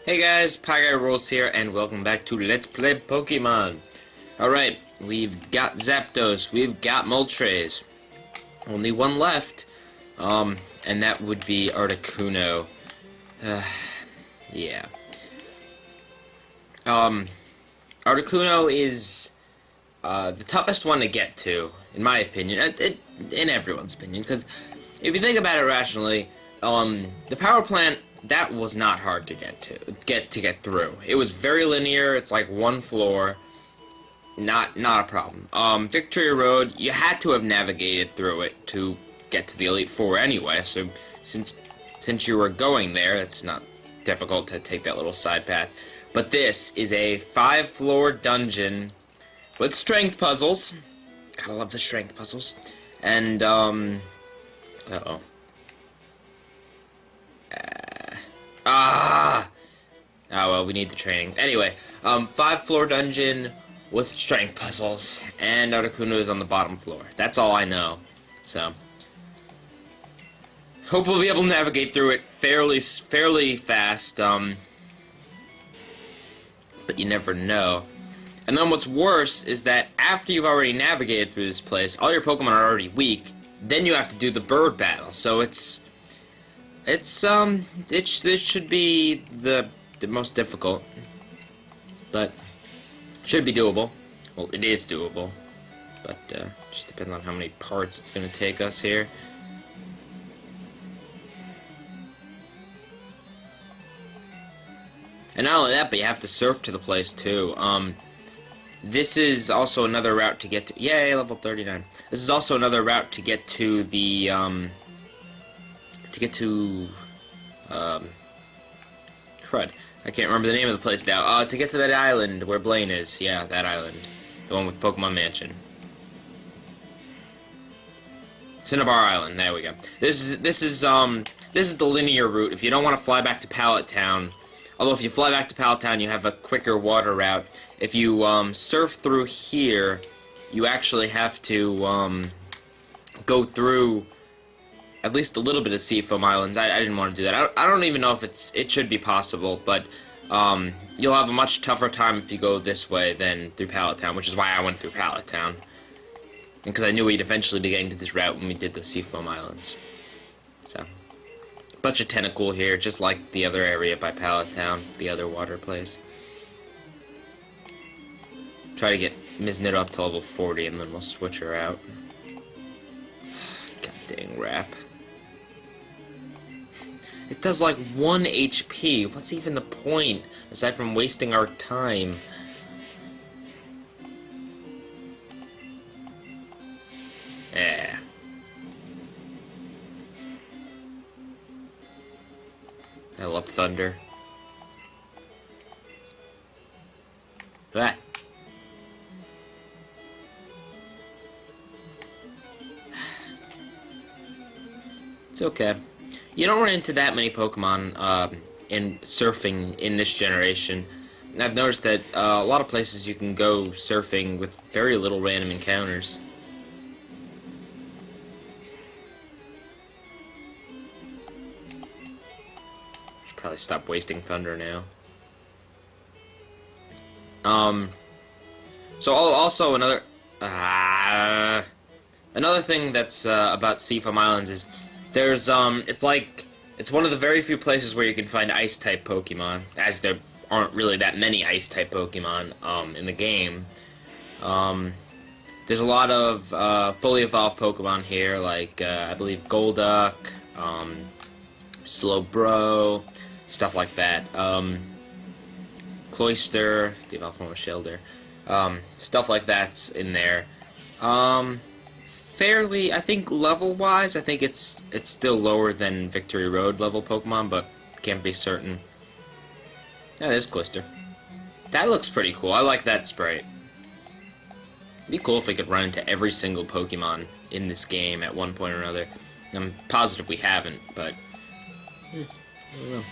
Hey guys, Pie Rules here, and welcome back to Let's Play Pokemon. Alright, we've got Zapdos, we've got Moltres. Only one left, and that would be Articuno. Yeah. Articuno is, the toughest one to get to, in my opinion, in everyone's opinion, because if you think about it rationally, the power plant, that was not hard to get through. It was very linear. It's like one floor. Not a problem. Victory Road, you had to have navigated through it to get to the Elite Four anyway. So since you were going there, it's not difficult to take that little side path. But this is a 5-floor dungeon with strength puzzles. Gotta love the strength puzzles. And uh-oh. Ah! Oh, well, we need the training. Anyway, 5-floor dungeon with strength puzzles, and Articuno is on the bottom floor. That's all I know. So, hope we'll be able to navigate through it fairly fast, but you never know. And then what's worse is that after you've already navigated through this place, all your Pokemon are already weak, then you have to do the bird battle, so this should be the most difficult, but should be doable. Well, it is doable, but just depends on how many parts it's going to take us here. And not only that, but you have to surf to the place too. This is also another route to get to. Yay, level 39. This is also another route to get to the crud. I can't remember the name of the place now. To get to that island where Blaine is. Yeah, that island. The one with Pokemon Mansion. Cinnabar Island. There we go. This is the linear route. If you don't want to fly back to Pallet Town, although if you fly back to Pallet Town, you have a quicker water route. If you surf through here, you actually have to go through at least a little bit of seafoam islands. I didn't want to do that. I don't even know if it should be possible, but you'll have a much tougher time if you go this way than through Pallet Town, which is why I went through Pallet Town. Because I knew we'd eventually be getting to this route when we did the seafoam islands. So, bunch of Tentacool here, just like the other area by Pallet Town, the other water place. Try to get Ms. Nido up to level 40, and then we'll switch her out. God dang rap. It does like 1 HP. What's even the point, aside from wasting our time? Yeah. I love thunder. Ah. It's okay. You don't run into that many Pokemon in surfing in this generation. I've noticed that a lot of places you can go surfing with very little random encounters. Should probably stop wasting thunder now. So also another thing that's about Seafoam Islands is there's it's one of the very few places where you can find Ice-type Pokemon, as there aren't really that many Ice-type Pokemon in the game. There's a lot of fully evolved Pokemon here, like I believe Golduck, Slowbro, stuff like that. Cloyster, the evolved form of Shellder, stuff like that's in there. Fairly, I think level-wise, I think it's still lower than Victory Road level Pokemon, but can't be certain. Yeah, there's Cloyster. That looks pretty cool. I like that sprite. It'd be cool if we could run into every single Pokemon in this game at one point or another. I'm positive we haven't, but I don't know.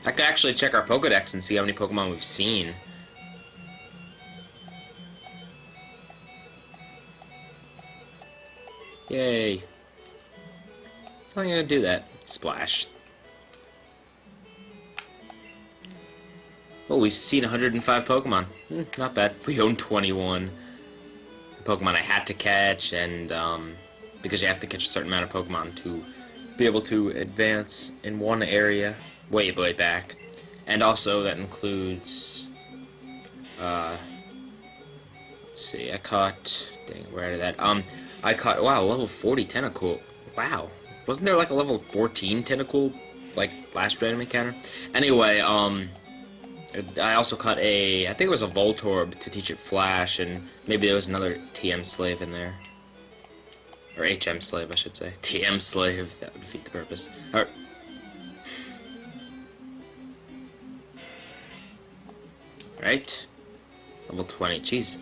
I could actually check our Pokedex and see how many Pokemon we've seen. Yay. How am I gonna do that? Splash. Oh, we've seen 105 Pokemon. Not bad. We own 21 Pokemon I had to catch, and because you have to catch a certain amount of Pokemon to be able to advance in one area way back. And also that includes, let's see, I caught, dang, where did that, I caught, wow, level 40 Tentacool. Wow. Wasn't there like a level 14 Tentacool, like, last random encounter? Anyway, I also caught I think it was a Voltorb to teach it Flash, and maybe there was another TM slave in there. Or HM slave, I should say. TM slave, that would defeat the purpose. Alright. Right. Level 20, jeez.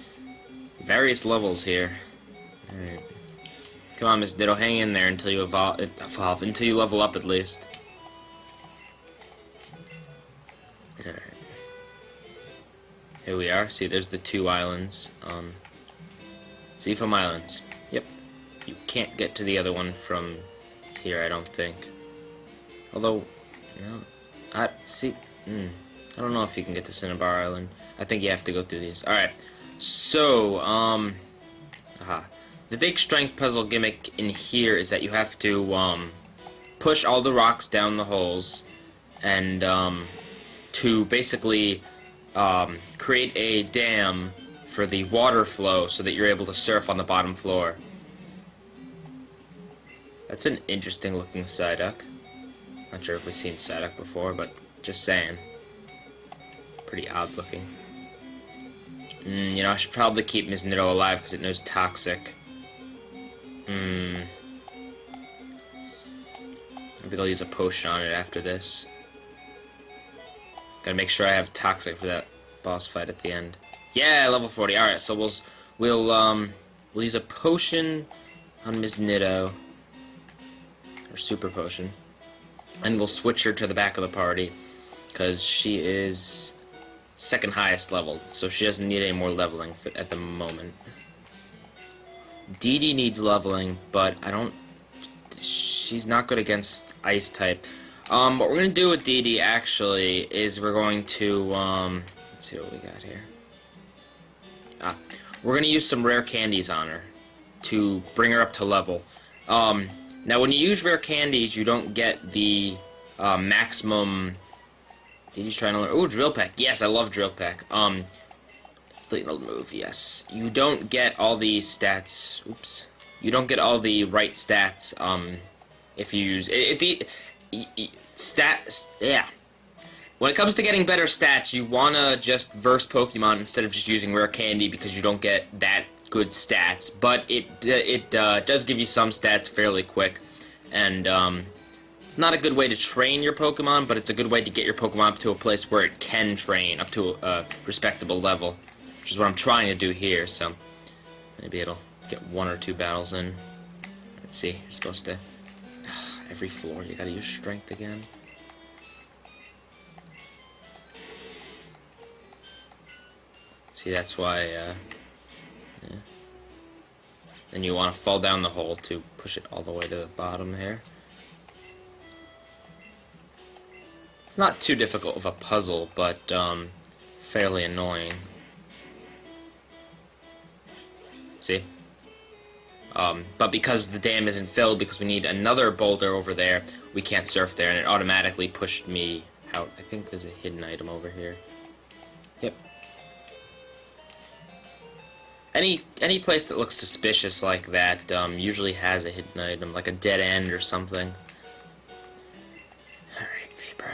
Various levels here. Alright. Come on, Miss Ditto, hang in there until you evolve, until you level up at least. Alright. Here we are. See, there's the 2 islands. Seafoam Islands. Yep. You can't get to the other one from here, I don't think. Although, no. I don't know if you can get to Cinnabar Island. I think you have to go through these. Alright. So, the big strength puzzle gimmick in here is that you have to, push all the rocks down the holes and, to basically create a dam for the water flow so that you're able to surf on the bottom floor. That's an interesting looking Psyduck. Not sure if we've seen Psyduck before, but just saying. Pretty odd looking. You know, I should probably keep Ms. Nitto alive because it knows Toxic. I think I'll use a potion on it after this. Gotta make sure I have Toxic for that boss fight at the end. Yeah, level 40. Alright, so we'll use a potion on Ms. Nitto. Or super potion. And we'll switch her to the back of the party. Because she is second highest level. So she doesn't need any more leveling at the moment. Dee Dee needs leveling, but she's not good against Ice type. What we're going to do with Dee Dee, actually, is we're going to, let's see what we got here. We're going to use some rare candies on her to bring her up to level. Now, when you use rare candies, you don't get the maximum. Dee Dee's trying to learn. Oh, Drill Peck. Yes, I love Drill Peck. Lethal move, yes. You don't get all the stats. Oops. You don't get all the right stats, if you use. Stats, yeah. When it comes to getting better stats, you wanna just verse Pokemon instead of just using rare candy because you don't get that good stats. But it does give you some stats fairly quick, and it's not a good way to train your Pokemon, but it's a good way to get your Pokemon up to a place where it can train up to a respectable level, which is what I'm trying to do here. So maybe it'll get 1 or 2 battles in. Let's see. You're supposed to. Every floor, you gotta use strength again. See, that's why, yeah. Then you want to fall down the hole to push it all the way to the bottom here. It's not too difficult of a puzzle, but, fairly annoying. See? But because the dam isn't filled, because we need another boulder over there, we can't surf there, and it automatically pushed me out. I think there's a hidden item over here. Yep. Any place that looks suspicious like that usually has a hidden item, like a dead end or something. Alright, Vapor.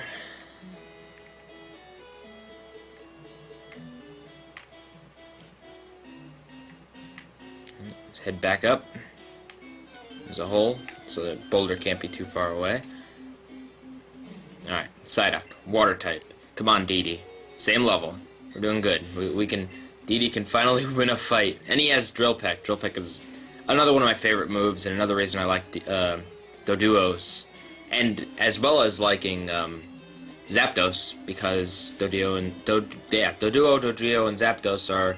Let's head back up. There's a hole, so the boulder can't be too far away. Alright, Psyduck, water type. Come on, Dee Dee. Same level. We're doing good. We can. Dee Dee can finally win a fight. And he has Drill Peck. Drill Peck is another one of my favorite moves, and another reason I like Doduos. And as well as liking Zapdos, because Doduo, Dodrio, and Zapdos are,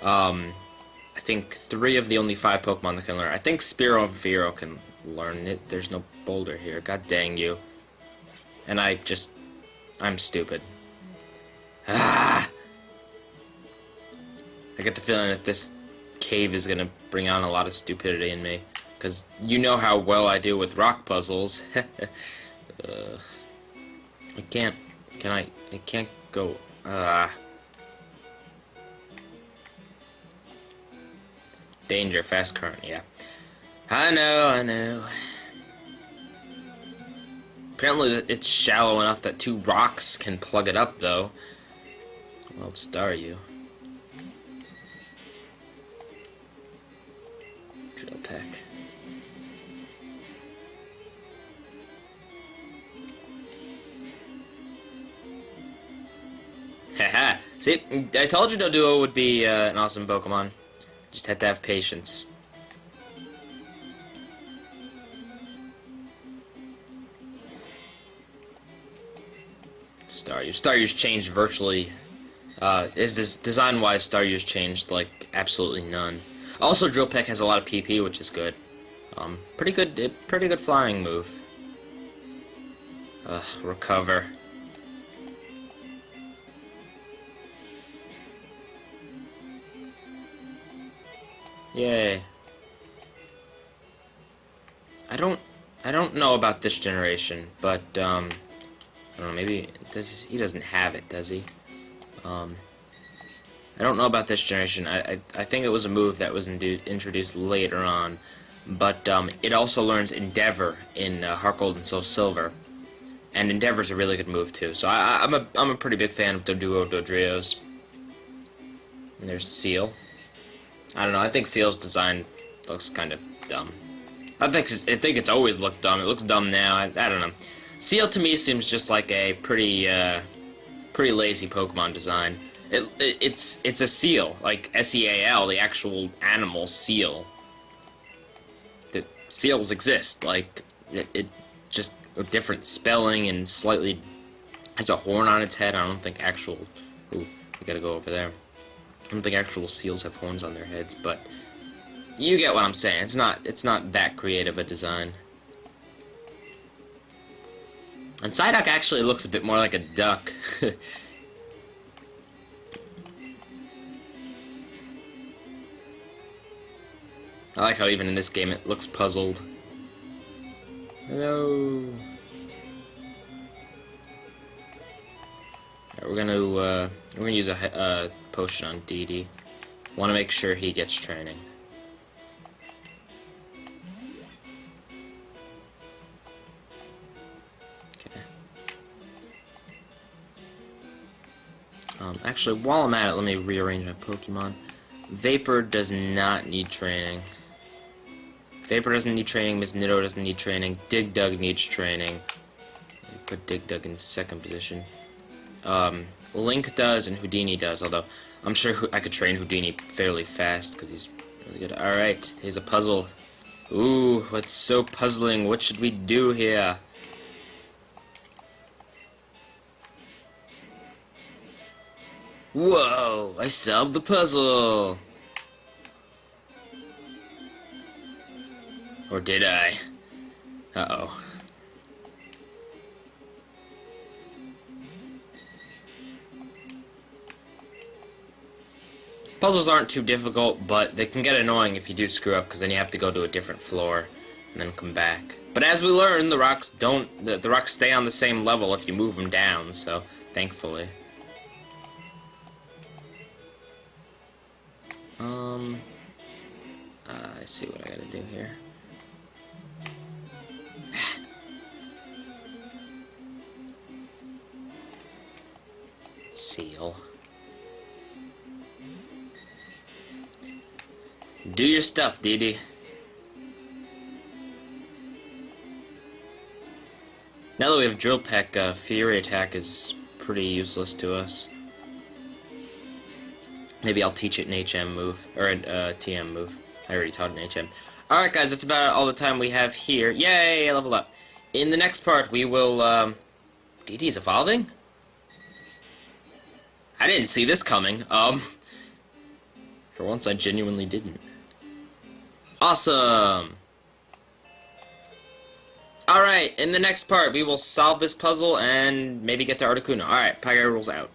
I think, 3 of the only 5 Pokemon that can learn. I think Spearow and Fearow can learn it. There's no boulder here. God dang you. And I'm stupid. Ah! I get the feeling that this cave is gonna bring on a lot of stupidity in me. Because you know how well I do with rock puzzles. I can't. Can I? I can't go. Danger, fast current, yeah. I know, I know. Apparently it's shallow enough that 2 rocks can plug it up, though. Well, star you. Drill peck. Haha. See, I told you Doduo would be an awesome Pokemon. Just had to have patience. Staryu's changed virtually. Is this design-wise? Staryu's changed like absolutely none. Also, Drill Peck has a lot of PP, which is good. Pretty good flying move. Recover. Yay. I don't know about this generation, but I don't know, maybe he doesn't have it, does he? I don't know about this generation. I think it was a move that was introduced later on, but it also learns Endeavor in Heart Gold and Soul Silver, and Endeavor's a really good move too. So I'm a pretty big fan of Doduo Dodrio's. And there's Seal. I don't know. I think Seal's design looks kind of dumb. I think it's always looked dumb. It looks dumb now. I don't know. Seal to me seems just like a pretty lazy Pokemon design. It's a seal, like S-E-A-L, the actual animal seal. The seals exist. Like it just a different spelling and slightly has a horn on its head. I don't think actual. Ooh, we gotta go over there. I don't think actual seals have horns on their heads, but you get what I'm saying. It's not that creative a design. And Psyduck actually looks a bit more like a duck. I like how even in this game it looks puzzled. Hello. Right, we're gonna use a potion on DD. Want to make sure he gets training. Okay. Actually, while I'm at it, let me rearrange my Pokemon. Vapor does not need training. Vapor doesn't need training. Miss Nitto doesn't need training. Dig Dug needs training. Put Dig Dug in second position. Link does and Houdini does, although I'm sure I could train Houdini fairly fast because he's really good. Alright, here's a puzzle. Ooh, what's so puzzling? What should we do here? Whoa, I solved the puzzle! Or did I? Uh-oh. Puzzles aren't too difficult, but they can get annoying if you do screw up, because then you have to go to a different floor and then come back. But as we learn, the rocks the rocks stay on the same level if you move them down, so thankfully. I see what I gotta do here. Seal. Do your stuff, Dee Dee. Now that we have Drill Peck, Fury Attack is pretty useless to us. Maybe I'll teach it an HM move, or a TM move. I already taught an HM. Alright guys, that's about all the time we have here. Yay, I leveled up. In the next part, we will, Dee Dee is evolving? I didn't see this coming. For once I genuinely didn't. Awesome! Alright, in the next part, we will solve this puzzle and maybe get to Articuno. Alright, Pyre rules out.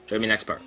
Join me next part.